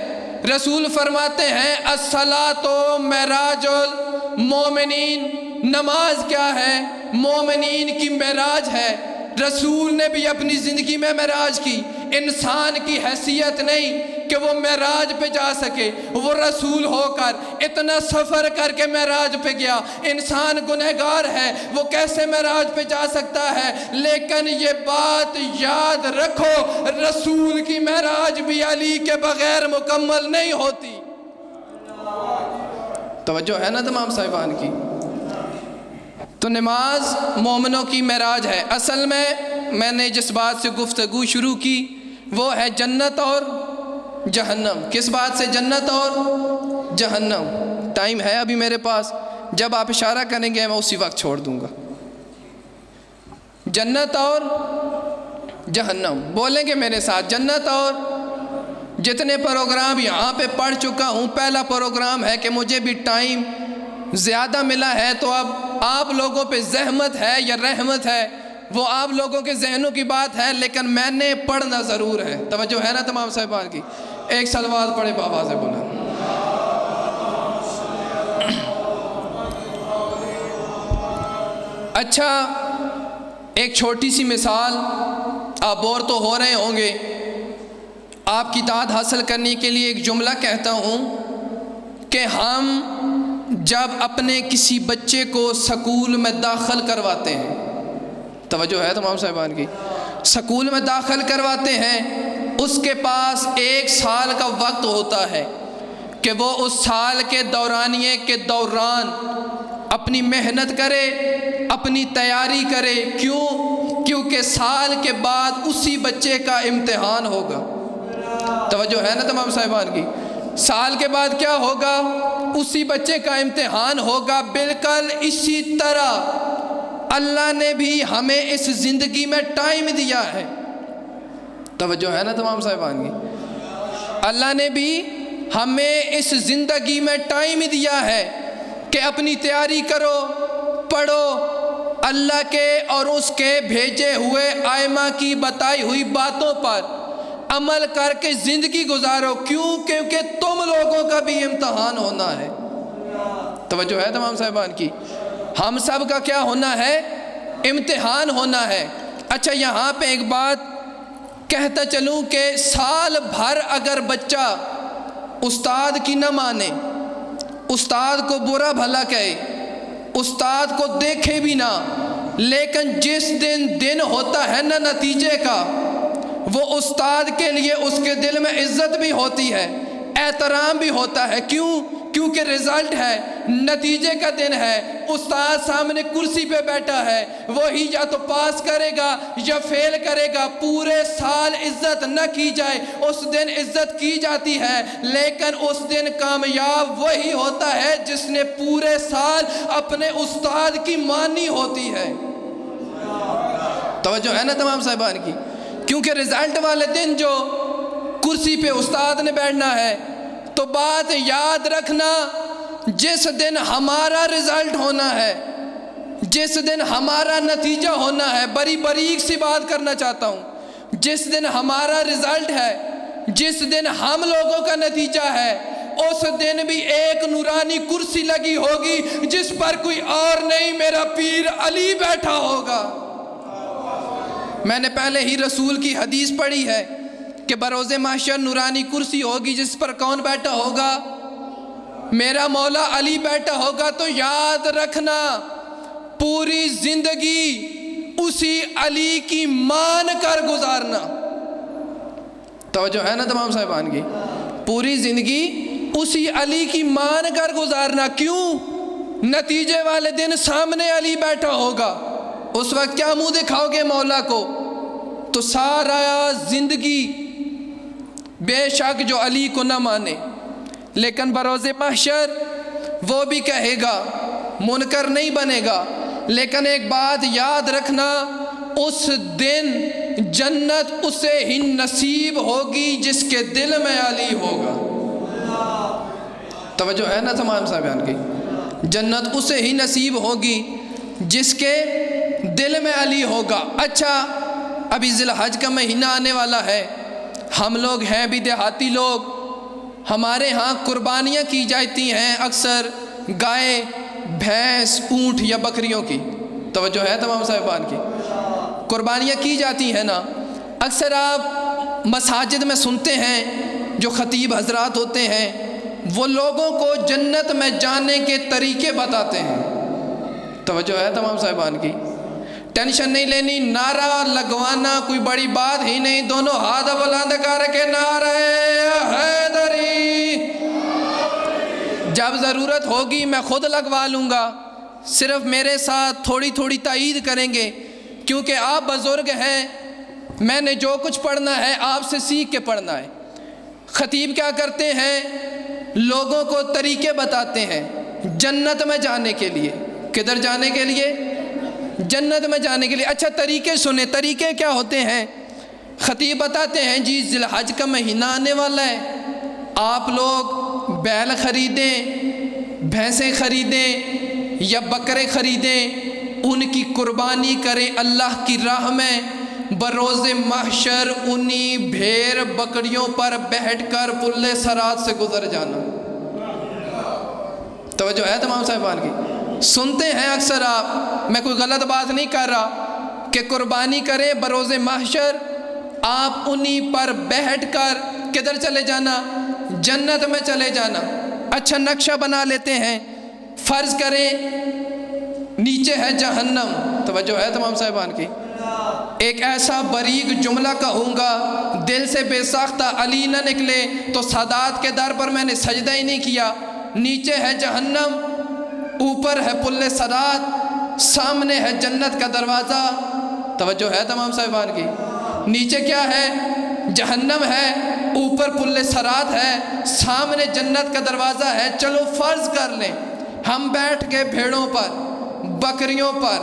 رسول فرماتے ہیں الصلاۃ معراج المومنین. نماز کیا ہے؟ مومنین کی معراج ہے. رسول نے بھی اپنی زندگی میں معراج کی. انسان کی حیثیت نہیں کہ وہ معراج پہ جا سکے, وہ رسول ہو کر اتنا سفر کر کے معراج پہ گیا. انسان گنہگار ہے, وہ کیسے معراج پہ جا سکتا ہے؟ لیکن یہ بات یاد رکھو, رسول کی معراج بھی علی کے بغیر مکمل نہیں ہوتی. توجہ ہے نا تمام صاحبان کی. تو نماز مومنوں کی معراج ہے. اصل میں نے جس بات سے گفتگو شروع کی وہ ہے جنت اور جہنم. کس بات سے؟ جنت اور جہنم. ٹائم ہے ابھی میرے پاس, جب آپ اشارہ کریں گے میں اسی وقت چھوڑ دوں گا. جنت اور جہنم بولیں گے میرے ساتھ. جنت اور جتنے پروگرام یہاں پہ پڑھ چکا ہوں, پہلا پروگرام ہے کہ مجھے بھی ٹائم زیادہ ملا ہے تو اب آپ لوگوں پہ زحمت ہے یا رحمت ہے وہ آپ لوگوں کے ذہنوں کی بات ہے, لیکن میں نے پڑھنا ضرور ہے. توجہ ہے نا تمام صاحبان کی. ایک صلوات پڑھے بابا سے بولا. اچھا, ایک چھوٹی سی مثال, آپ بور تو ہو رہے ہوں گے. آپ کی اطاعت حاصل کرنے کے لیے ایک جملہ کہتا ہوں کہ ہم جب اپنے کسی بچے کو سکول میں داخل کرواتے ہیں, توجہ ہے تمام صاحبان کی, سکول میں داخل کرواتے ہیں, اس کے پاس 1 سال کا وقت ہوتا ہے کہ وہ اس سال کے دورانیے کے دوران اپنی محنت کرے, اپنی تیاری کرے. کیوں؟ کیونکہ سال کے بعد اسی بچے کا امتحان ہوگا. توجہ ہے نا تمام صاحبان کی. سال کے بعد کیا ہوگا؟ اسی بچے کا امتحان ہوگا. بالکل اسی طرح اللہ نے بھی ہمیں اس زندگی میں ٹائم دیا ہے. توجہ ہے نا تمام صاحبان کی. اللہ نے بھی ہمیں اس زندگی میں ٹائم دیا ہے کہ اپنی تیاری کرو, پڑھو, اللہ کے اور اس کے بھیجے ہوئے ائمہ کی بتائی ہوئی باتوں پر عمل کر کے زندگی گزارو. کیوں؟ کیونکہ تم لوگوں کا بھی امتحان ہونا ہے. توجہ ہے تمام صاحبان کی. ہم سب کا کیا ہونا ہے؟ امتحان ہونا ہے. اچھا, یہاں پہ ایک بات کہتا چلوں کہ سال بھر اگر بچہ استاد کی نہ مانے, استاد کو برا بھلا کہے, استاد کو دیکھے بھی نہ, لیکن جس دن ہوتا ہے نا نتیجے کا, وہ استاد کے لیے اس کے دل میں عزت بھی ہوتی ہے, احترام بھی ہوتا ہے. کیوں؟ کیونکہ رزلٹ ہے, نتیجے کا دن ہے. استاد سامنے کرسی پہ بیٹھا ہے, وہی یا تو پاس کرے گا یا فیل کرے گا. پورے سال عزت نہ کی جائے, اس دن عزت کی جاتی ہے, لیکن اس دن کامیاب وہی ہوتا ہے جس نے پورے سال اپنے استاد کی مانی ہوتی ہے. توجہ ہے نا تمام صاحبان کی. کیونکہ رزلٹ والے دن جو کرسی پہ استاد نے بیٹھنا ہے, تو بات یاد رکھنا, جس دن ہمارا رزلٹ ہونا ہے, جس دن ہمارا نتیجہ ہونا ہے, بڑی باریک سی بات کرنا چاہتا ہوں, جس دن ہمارا رزلٹ ہے, جس دن ہم لوگوں کا نتیجہ ہے, اس دن بھی ایک نورانی کرسی لگی ہوگی جس پر کوئی اور نہیں, میرا پیر علی بیٹھا ہوگا. میں نے پہلے ہی رسول کی حدیث پڑھی ہے کہ بروز محشر نورانی کرسی ہوگی جس پر کون بیٹھا ہوگا؟ میرا مولا علی بیٹھا ہوگا۔ تو یاد رکھنا پوری زندگی اسی علی کی مان کر گزارنا۔ توجہ ہے نا تمام صاحبان کی؟ پوری زندگی اسی علی کی مان کر گزارنا۔ کیوں؟ نتیجے والے دن سامنے علی بیٹھا ہوگا، اس وقت کیا منہ دکھاؤ گے مولا کو؟ تو سارا زندگی بے شک جو علی کو نہ مانے، لیکن بروز محشر وہ بھی کہے گا، منکر نہیں بنے گا، لیکن ایک بات یاد رکھنا، اس دن جنت اسے ہی نصیب ہوگی جس کے دل میں علی ہوگا۔ توجہ ہے نا تمام صاحبان کی؟ جنت اسے ہی نصیب ہوگی جس کے دل میں علی ہوگا۔ اچھا، ابھی ذی الحج کا مہینہ آنے والا ہے، ہم لوگ ہیں بھی دیہاتی لوگ، ہمارے ہاں قربانیاں کی جاتی ہیں اکثر گائے، بھینس، اونٹ یا بکریوں کی۔ توجہ ہے تمام صاحبان کی؟ قربانیاں کی جاتی ہیں نا۔ اکثر آپ مساجد میں سنتے ہیں جو خطیب حضرات ہوتے ہیں وہ لوگوں کو جنت میں جانے کے طریقے بتاتے ہیں۔ توجہ ہے تمام صاحبان کی؟ ٹینشن نہیں لینی، نعرہ لگوانا کوئی بڑی بات ہی نہیں، دونوں ہاتھ بلند کر کے نعرہ حیدری۔ جب ضرورت ہوگی میں خود لگوا لوں گا، صرف میرے ساتھ تھوڑی تھوڑی تائید کریں گے، کیونکہ آپ بزرگ ہیں، میں نے جو کچھ پڑھنا ہے آپ سے سیکھ کے پڑھنا ہے۔ خطیب کیا کرتے ہیں؟ لوگوں کو طریقے بتاتے ہیں جنت میں جانے کے لیے۔ کدھر جانے کے لیے؟ جنت میں جانے کے لیے۔ اچھا طریقے سنیں، طریقے کیا ہوتے ہیں؟ خطیب بتاتے ہیں جی ذی الحج کا مہینہ آنے والا ہے، آپ لوگ بیل خریدیں، بھینسیں خریدیں یا بکرے خریدیں، ان کی قربانی کریں اللہ کی راہ میں، بروز محشر انہی بھیڑ بکریوں پر بیٹھ کر پل صراط سے گزر جانا۔ توجہ ہے تمام صاحبان کی؟ سنتے ہیں اکثر آپ، میں کوئی غلط بات نہیں کر رہا، کہ قربانی کریں بروز محشر، آپ انہی پر بیٹھ کر کدھر چلے جانا؟ جنت میں چلے جانا۔ اچھا نقشہ بنا لیتے ہیں، فرض کریں نیچے ہے جہنم۔ توجہ ہے تمام صاحبان کی؟ ایک ایسا باریک جملہ کہوں گا دل سے بے ساختہ علی نہ نکلے تو سادات کے در پر میں نے سجدہ ہی نہیں کیا۔ نیچے ہے جہنم، اوپر ہے پل صراط، سامنے ہے جنت کا دروازہ۔ توجہ ہے تمام صاحبان کی؟ نیچے کیا ہے؟ جہنم ہے، اوپر پل صراط ہے، سامنے جنت کا دروازہ ہے۔ چلو فرض کر لیں ہم بیٹھ کے بھیڑوں پر، بکریوں پر،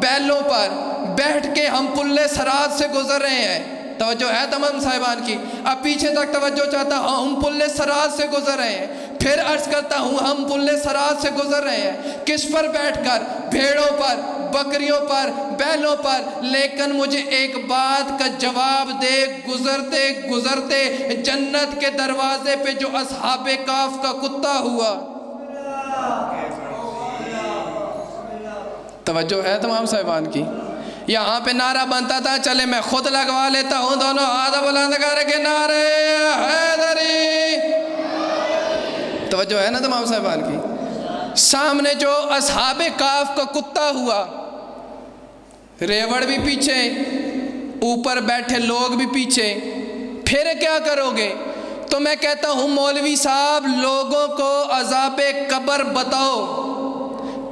بیلوں پر بیٹھ کے ہم پل صراط سے گزر رہے ہیں۔ توجہ ہے تمام صاحبان کی؟ اب پیچھے تک توجہ چاہتا ہوں، ہم پل صراط سے گزر رہے ہیں، پھر عرض کرتا ہوں ہم پل صراط سے گزر رہے ہیں کس پر بیٹھ کر؟ بھیڑوں پر، بکریوں پر، بیلوں پر۔ لیکن مجھے ایک بات کا جواب دے، گزرتے گزرتے جنت کے دروازے پہ جو اصحاب کہف کا کتا ہوا۔ توجہ ہے تمام صاحبان کی؟ یہاں پہ نعرہ بنتا تھا، چلے میں خود لگوا لیتا ہوں، دونوں ہاتھ بلند کر کے نعرہ حیدری۔ توجہ ہے نا تمام صاحبان کی؟ سامنے جو اصحاب کہف کا کتا ہوا، ریوڑ بھی پیچھے، اوپر بیٹھے لوگ بھی پیچھے، پھر کیا کرو گے؟ تو میں کہتا ہوں مولوی صاحب لوگوں کو عذاب قبر بتاؤ،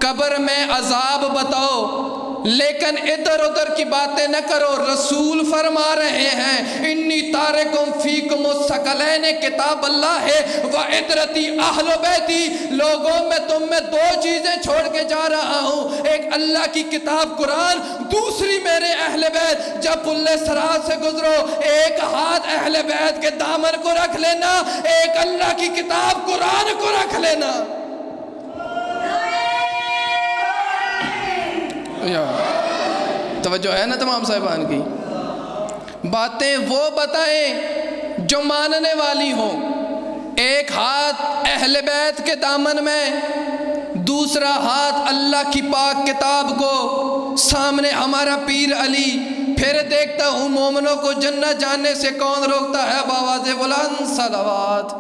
قبر میں عذاب بتاؤ، لیکن ادھر ادھر کی باتیں نہ کرو۔ رسول فرما رہے ہیں انی تارکم فیکم الثقلین کتاب اللہ ہے وعطرتی اہل بیتی۔ لوگوں میں تم میں دو چیزیں چھوڑ کے جا رہا ہوں، ایک اللہ کی کتاب قرآن، دوسری میرے اہل بیت۔ جب پل صراط سے گزرو ایک ہاتھ اہل بیت کے دامن کو رکھ لینا، ایک اللہ کی کتاب قرآن کو رکھ لینا۔ توجہ ہے نا تمام صاحبان کی؟ باتیں وہ بتائیں جو ماننے والی ہوں۔ ایک ہاتھ اہل بیت کے دامن میں، دوسرا ہاتھ اللہ کی پاک کتاب کو، سامنے ہمارا پیر علی، پھر دیکھتا ہوں مومنوں کو جنت جانے سے کون روکتا ہے؟ بآواز بلند صلوات۔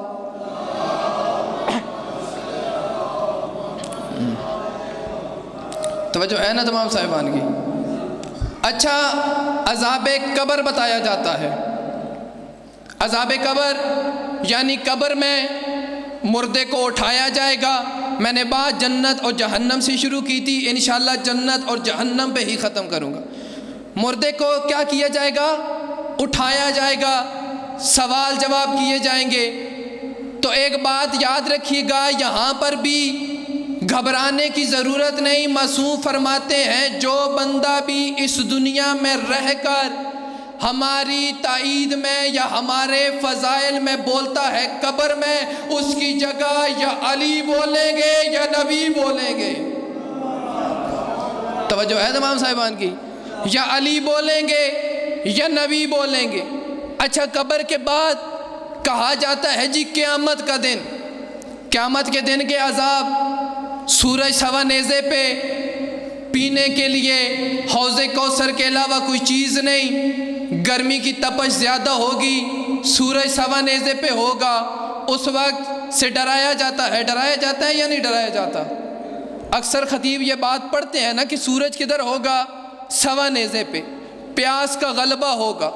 توجہ ہے نا تمام صاحبان کی؟ اچھا، عذاب قبر بتایا جاتا ہے۔ عذاب قبر یعنی قبر میں مردے کو اٹھایا جائے گا۔ میں نے بات جنت اور جہنم سے شروع کی تھی، انشاءاللہ جنت اور جہنم پہ ہی ختم کروں گا۔ مردے کو کیا کیا جائے گا؟ اٹھایا جائے گا، سوال جواب کیے جائیں گے۔ تو ایک بات یاد رکھیے گا، یہاں پر بھی گھبرانے کی ضرورت نہیں۔ معصوم فرماتے ہیں جو بندہ بھی اس دنیا میں رہ کر ہماری تائید میں یا ہمارے فضائل میں بولتا ہے، قبر میں اس کی جگہ یا علی بولیں گے یا نبی بولیں گے۔ توجہ ہے تمام صاحبان کی؟ یا علی بولیں گے یا نبی بولیں گے۔ اچھا، قبر کے بعد کہا جاتا ہے جی قیامت کا دن، قیامت کے دن کے عذاب، سورج سوا نیزے پہ، پینے کے لیے حوض کوثر کے علاوہ کوئی چیز نہیں، گرمی کی تپش زیادہ ہوگی، سورج سوا نیزے پہ ہوگا، اس وقت سے ڈرایا جاتا ہے۔ ڈرایا جاتا ہے یا نہیں ڈرایا جاتا؟ اکثر خطیب یہ بات پڑھتے ہیں نا کہ سورج کدھر ہوگا؟ سوا نیزے پہ، پیاس کا غلبہ ہوگا،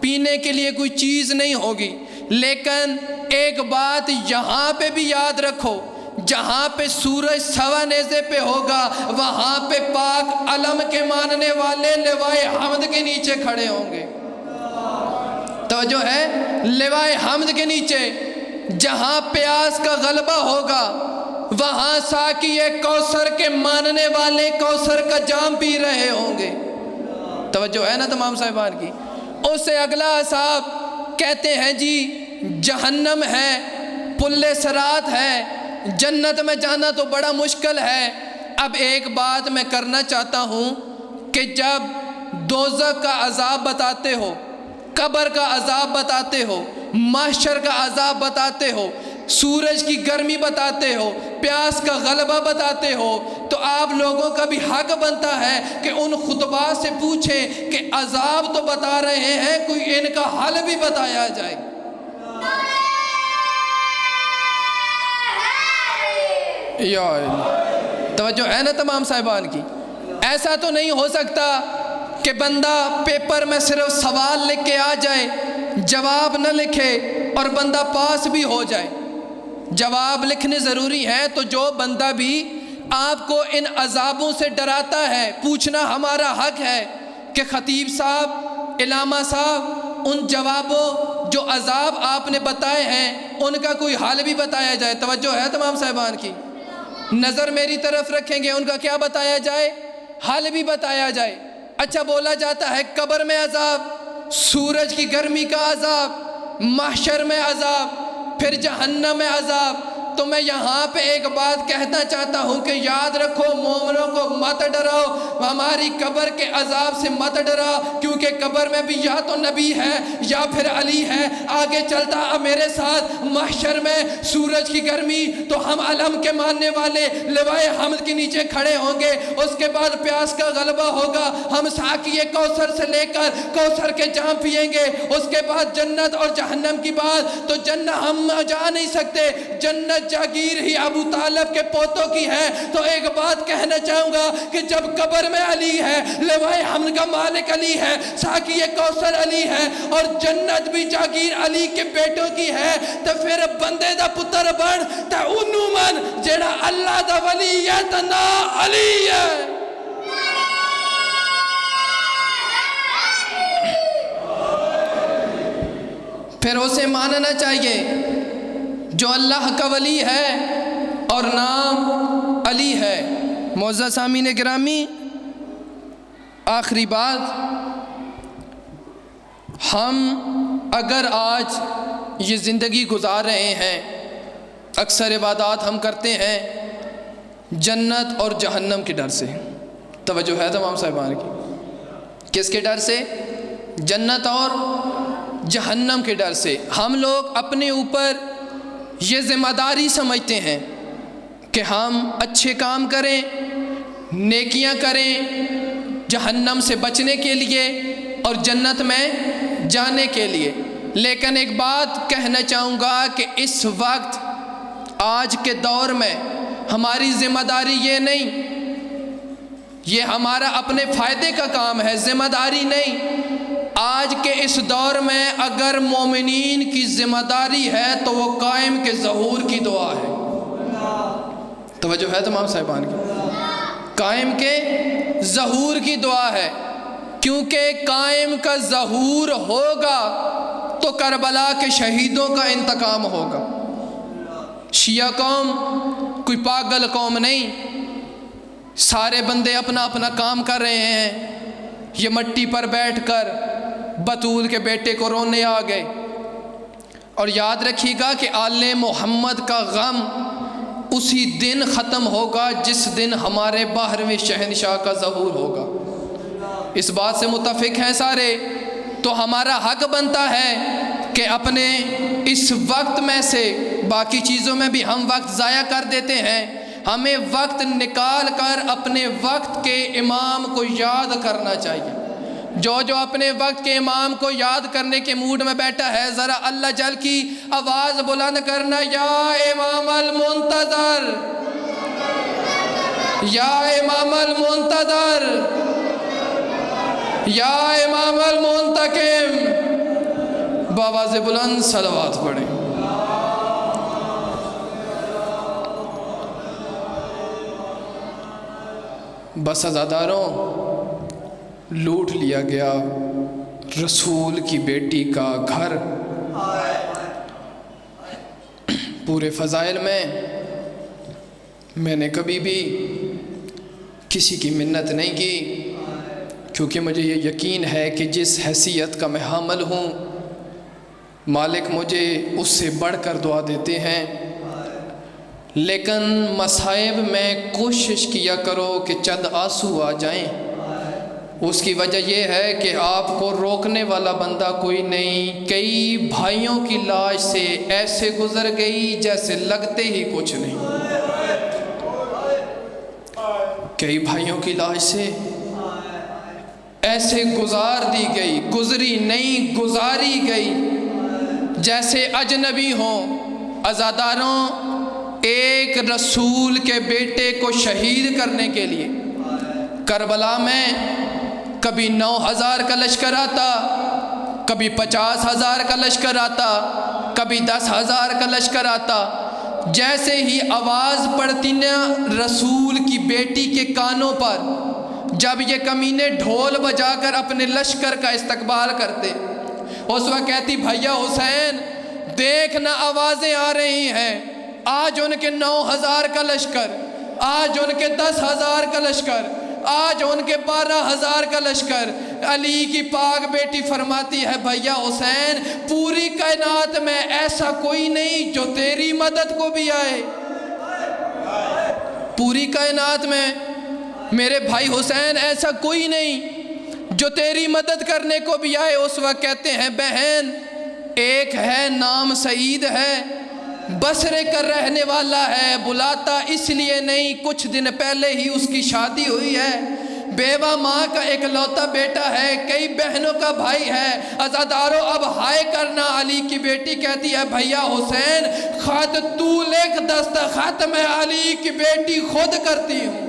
پینے کے لیے کوئی چیز نہیں ہوگی۔ لیکن ایک بات یہاں پہ بھی یاد رکھو، جہاں پہ سورج سوا نیزے پہ ہوگا وہاں پہ پاک علم کے ماننے والے لوائے حمد کے نیچے کھڑے ہوں گے۔ توجہ ہے؟ لوائے حمد کے نیچے جہاں پیاس کا غلبہ ہوگا وہاں ساقی کوثر کے ماننے والے کوثر کا جام پی رہے ہوں گے۔ توجہ ہے نا تمام صاحبان کی؟ اس سے اگلا صاحب کہتے ہیں جی جہنم ہے، پل صراط ہے، جنت میں جانا تو بڑا مشکل ہے۔ اب ایک بات میں کرنا چاہتا ہوں کہ جب دوزخ کا عذاب بتاتے ہو، قبر کا عذاب بتاتے ہو، محشر کا عذاب بتاتے ہو، سورج کی گرمی بتاتے ہو، پیاس کا غلبہ بتاتے ہو، تو آپ لوگوں کا بھی حق بنتا ہے کہ ان خطبات سے پوچھیں کہ عذاب تو بتا رہے ہیں، کوئی ان کا حل بھی بتایا جائے۔ یا توجہ ہے نا تمام صاحبان کی؟ ایسا تو نہیں ہو سکتا کہ بندہ پیپر میں صرف سوال لکھ کے آ جائے، جواب نہ لکھے اور بندہ پاس بھی ہو جائے۔ جواب لکھنے ضروری ہے، تو جو بندہ بھی آپ کو ان عذابوں سے ڈراتا ہے، پوچھنا ہمارا حق ہے کہ خطیب صاحب، علامہ صاحب، ان جوابوں جو عذاب آپ نے بتائے ہیں ان کا کوئی حل بھی بتایا جائے۔ توجہ ہے تمام صاحبان کی؟ نظر میری طرف رکھیں گے، ان کا کیا بتایا جائے؟ حل بھی بتایا جائے۔ اچھا، بولا جاتا ہے قبر میں عذاب، سورج کی گرمی کا عذاب، محشر میں عذاب، پھر جہنم میں عذاب۔ تو میں یہاں پہ ایک بات کہنا چاہتا ہوں کہ یاد رکھو، مومنوں کو مت ڈراؤ، ہماری قبر کے عذاب سے مت ڈراؤ، کیونکہ قبر میں بھی یا تو نبی ہے یا پھر علی ہے۔ آگے چلتا اب میرے ساتھ، محشر میں سورج کی گرمی تو ہم علم کے ماننے والے لوائے حمد کے نیچے کھڑے ہوں گے۔ اس کے بعد پیاس کا غلبہ ہوگا، ہم ساقی کوثر سے لے کر کوثر کے جام پئیں گے۔ اس کے بعد جنت اور جہنم کی بات، تو جنت ہم جا نہیں سکتے، جنت جاگیر ہی ابو طالب کے پوتوں کی ہے۔ تو ایک بات کہنا چاہوں گا کہ جب قبر میں علی ہے، لوائے حمد کا مالک علی ہے، ساقی کوثر علی ہے، اور جنت بھی جاگیر علی کے بیٹوں کی ہے، تو پھر بندے دا پتر بن تے انو من جیڑا اللہ دا ولی ہے تے نا علی ہے۔ پھر اسے ماننا چاہیے جو اللہ کا ولی ہے اور نام علی ہے۔ معزز سامعین گرامی، آخری بات، ہم اگر آج یہ زندگی گزار رہے ہیں، اکثر عبادات ہم کرتے ہیں جنت اور جہنم کے ڈر سے۔ توجہ ہے تمام صاحبان کی؟ کس کے ڈر سے؟ جنت اور جہنم کے ڈر سے۔ ہم لوگ اپنے اوپر یہ ذمہ داری سمجھتے ہیں کہ ہم اچھے کام کریں، نیکیاں کریں، جہنم سے بچنے کے لیے اور جنت میں جانے کے لیے۔ لیکن ایک بات کہنا چاہوں گا کہ اس وقت آج کے دور میں ہماری ذمہ داری یہ نہیں، یہ ہمارا اپنے فائدے کا کام ہے، ذمہ داری نہیں۔ آج کے اس دور میں اگر مومنین کی ذمہ داری ہے تو وہ قائم کے ظہور کی دعا ہے۔ توجہ ہے تمام صاحبان کی؟ قائم کے ظہور کی دعا ہے، کیونکہ قائم کا ظہور ہوگا تو کربلا کے شہیدوں کا انتقام ہوگا۔ شیعہ قوم کوئی پاگل قوم نہیں، سارے بندے اپنا اپنا کام کر رہے ہیں۔ یہ مٹی پر بیٹھ کر بطول کے بیٹے کو رونے آ گئے، اور یاد رکھیے گا کہ آل محمد کا غم اسی دن ختم ہوگا جس دن ہمارے 12ویں شہنشاہ کا ظہور ہوگا۔ اس بات سے متفق ہیں سارے، تو ہمارا حق بنتا ہے کہ اپنے اس وقت میں سے، باقی چیزوں میں بھی ہم وقت ضائع کر دیتے ہیں، ہمیں وقت نکال کر اپنے وقت کے امام کو یاد کرنا چاہیے۔ جو اپنے وقت کے امام کو یاد کرنے کے موڈ میں بیٹھا ہے، ذرا اللہ جل کی آواز بلند کرنا، یا امام المنتظر، یا امام المنتظر، یا امام المنتقم، بآواز بلند صلوات پڑھیں۔ بس عزاداروں، لوٹ لیا گیا رسول کی بیٹی کا گھر۔ پورے فضائل میں نے کبھی بھی کسی کی منت نہیں کی، کیونکہ مجھے یہ یقین ہے کہ جس حیثیت کا میں حامل ہوں، مالک مجھے اس سے بڑھ کر دعا دیتے ہیں۔ لیکن مصائب میں کوشش کیا کرو کہ چند آنسو آ جائیں۔ اس کی وجہ یہ ہے کہ آپ کو روکنے والا بندہ کوئی نہیں۔ کئی بھائیوں کی لاش سے ایسے گزر گئی جیسے لگتے ہی کچھ نہیں۔ کئی بھائیوں کی لاش سے ایسے گزار دی گئی، گزری نہیں گزاری گئی جیسے اجنبی ہوں۔ عزاداروں، ایک رسول کے بیٹے کو شہید کرنے کے لیے کربلا میں کبھی 9,000 کا لشکر آتا، کبھی 50,000 کا لشکر آتا، کبھی 10,000 کا لشکر آتا۔ جیسے ہی آواز پڑتی نا رسول کی بیٹی کے کانوں پر، جب یہ کمینے ڈھول بجا کر اپنے لشکر کا استقبال کرتے، اس وقت کہتی، بھیا حسین دیکھنا آوازیں آ رہی ہیں، آج ان کے 9,000 کا لشکر، آج ان کے 10,000 کا لشکر، آج ان کے 12,000 کا لشکر۔ علی کی پاک بیٹی فرماتی ہے، بھیا حسین پوری کائنات میں ایسا کوئی نہیں جو تیری مدد کو بھی آئے۔ پوری کائنات میں میرے بھائی حسین ایسا کوئی نہیں جو تیری مدد کرنے کو بھی آئے۔ اس وقت کہتے ہیں، بہن ایک ہے نام سعید ہے، بصرے کا رہنے والا ہے، بلاتا اس لیے نہیں، کچھ دن پہلے ہی اس کی شادی ہوئی ہے، بیوہ ماں کا ایک لوتا بیٹا ہے، کئی بہنوں کا بھائی ہے۔ عزاداروں اب ہائے کرنا، علی کی بیٹی کہتی ہے، بھیا حسین خط تو لکھ، دستخط میں علی کی بیٹی خود کرتی ہوں۔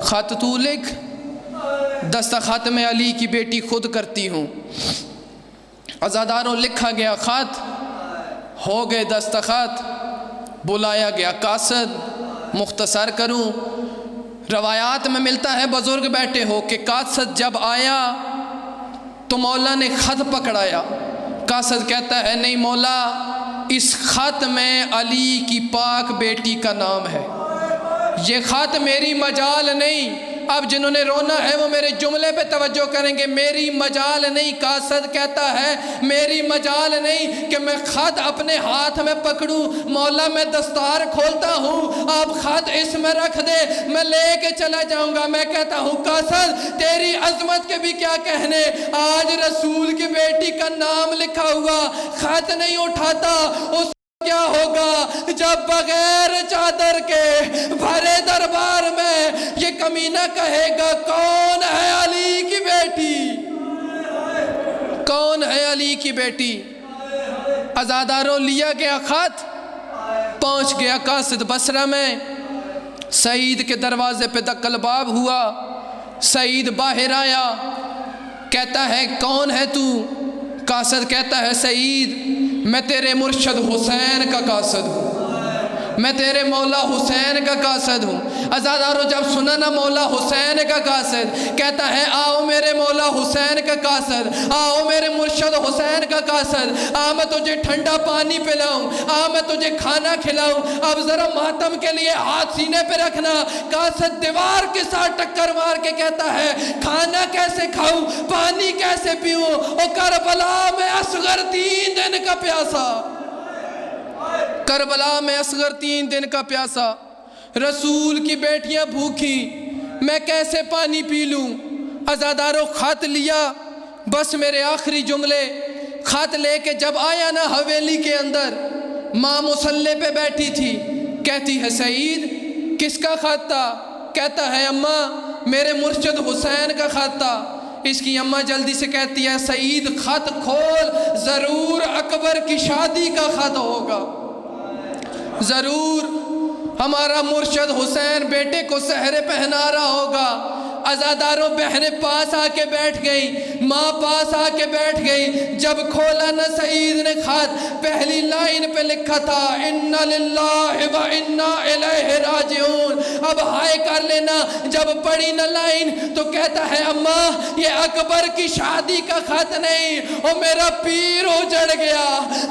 خط تو لکھ، دستخط میں علی کی بیٹی خود کرتی ہوں۔ عزاداروں لکھا گیا خط، ہو گئے دستخط، بلایا گیا قاصد۔ مختصر کروں، روایات میں ملتا ہے بزرگ بیٹھے ہو کہ قاصد جب آیا تو مولا نے خط پکڑایا۔ قاصد کہتا ہے، نہیں مولا، اس خط میں علی کی پاک بیٹی کا نام ہے، یہ خط میری مجال نہیں۔ اب جنہوں نے رونا ہے وہ میرے جملے پہ توجہ کریں گے، میری مجال نہیں۔ قاصد کہتا ہے، میری مجال نہیں کہ میں خط اپنے ہاتھ میں پکڑوں، مولا میں دستار کھولتا ہوں، آپ خط اس میں رکھ دے، میں لے کے چلا جاؤں گا۔ میں کہتا ہوں، قاصد تیری عظمت کے بھی کیا کہنے، آج رسول کی بیٹی کا نام لکھا ہوا خط نہیں اٹھاتا، اس کیا ہوگا جب بغیر چادر کے بھرے دربار میں یہ کمینہ کہے گا کون ہے علی کی بیٹی، کون ہے علی کی بیٹی۔ عزاداروں لیا گیا خط، پہنچ گیا قاصد بصرہ میں، سعید کے دروازے پہ دق الباب ہوا، سعید باہر آیا، کہتا ہے کون ہے تو؟ قاصد کہتا ہے سعید میں تیرے مرشد حسین کا قاصد ہوں، میں تیرے مولا حسین کا قاصد ہوں۔ عزاداروں جب سنا نا مولا حسین کا قاصد، کہتا ہے آؤ میرے مولا حسین کا قاصد، آؤ میرے مرشد حسین کا قاصد، آ میں تجھے ٹھنڈا پانی پلاؤں، آ میں تجھے کھانا کھلاؤں، اب ذرا ماتم کے لیے ہاتھ سینے پہ رکھنا۔ قاصد دیوار کے ساتھ ٹکر مار کے کہتا ہے کھانا کیسے کھاؤں، پانی کیسے پیوں، اور کربلا میں اصغر 3 دن کا پیاسا، کربلا میں اصغر 3 دن کا پیاسا، رسول کی بیٹیاں بھوکی، میں کیسے پانی پی لوں۔ عزاداروں خط لیا، بس میرے آخری جملے، خط لے کے جب آیا نا حویلی کے اندر، ماں مصلی پہ بیٹھی تھی، کہتی ہے سعید کس کا خط تھا؟ کہتا ہے اماں میرے مرشد حسین کا خط تھا۔ اس کی اماں جلدی سے کہتی ہے سعید خط کھول، ضرور اکبر کی شادی کا خط ہوگا، ضرور ہمارا مرشد حسین بیٹے کو سحرے پہنا رہا ہوگا۔ عزاداروں بہنیں پاس آ کے بیٹھ گئی، ماں پاس آ کے بیٹھ گئی۔ جب کھولا نہ سعید نے خط، پہلی لائن پہ لکھا تھا اِنَّ لِلَّهِ وَإِنَّا إِلَيْهِ رَاجِعُونَ۔ اب ہائے کر لینا، جب پڑھی نہ لائن تو کہتا ہے اماں یہ اکبر کی شادی کا خط نہیں، اور میرا پیر اجڑ گیا،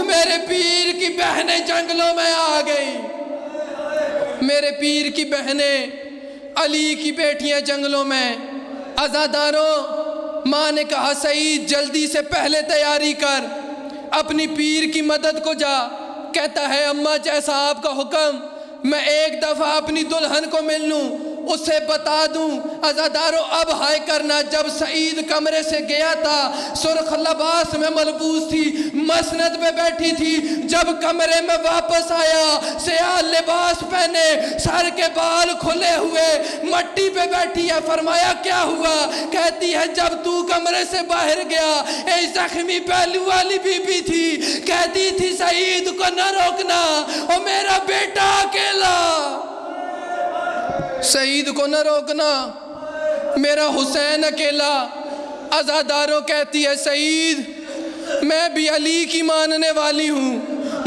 میرے پیر کی بہنیں جنگلوں میں آ گئی، میرے پیر کی بہنیں، علی کی بیٹیاں جنگلوں میں۔ عزاداروں ماں نے کہا سعید جلدی سے پہلے تیاری کر، اپنی پیر کی مدد کو جا۔ کہتا ہے اماں جیسا آپ کا حکم، میں ایک دفعہ اپنی دلہن کو مل لوں، اسے بتا دوں۔ عزاداروں اب ہائے کرنا، جب سعید کمرے سے گیا تھا سرخ لباس میں ملبوس تھی، مسند پہ بیٹھی تھی، جب کمرے میں واپس آیا سیاہ لباس پہنے، سر کے بال کھلے ہوئے، مٹی پہ بیٹھی ہے۔ فرمایا کیا ہوا؟ کہتی ہے جب تو کمرے سے باہر گیا ایک زخمی پہلو والی بی بی تھی، کہتی تھی سعید کو نہ روکنا، اور میرا بیٹا اکیلا، سعید کو نہ روکنا، میرا حسین اکیلا۔ عزاداروں کہتی ہے سعید میں بھی علی کی ماننے والی ہوں،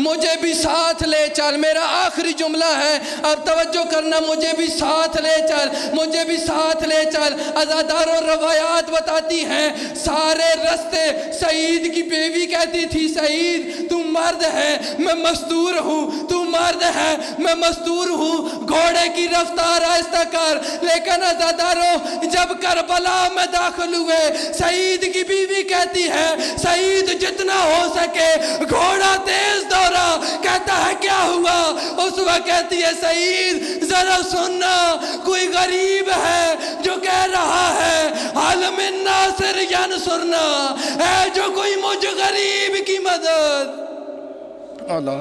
مجھے بھی ساتھ لے چل۔ میرا آخری جملہ ہے، اب توجہ کرنا، مجھے بھی ساتھ لے چل، مجھے بھی ساتھ لے چل۔ عزاداروں روایات بتاتی ہیں سارے رستے سعید کی بیوی کہتی تھی سعید تو مرد ہے میں مستور ہوں، تو مرد ہے میں مستور ہوں، گھوڑے کی رفتار آہستہ کر۔ لیکن عزاداروں جب کربلا میں داخل ہوئے سعید کی بیوی کہتی ہے سعید جتنا ہو سکے گھوڑا تیز دوڑا۔ کہتا ہے کیا ہوا؟ اس وقت کہتی ہے سعید ذرا سننا، کوئی غریب ہے جو کہہ رہا ہے حل من ناصر ینصرنا، ہے جو کوئی مجھ غریب کی مدد۔ اللہ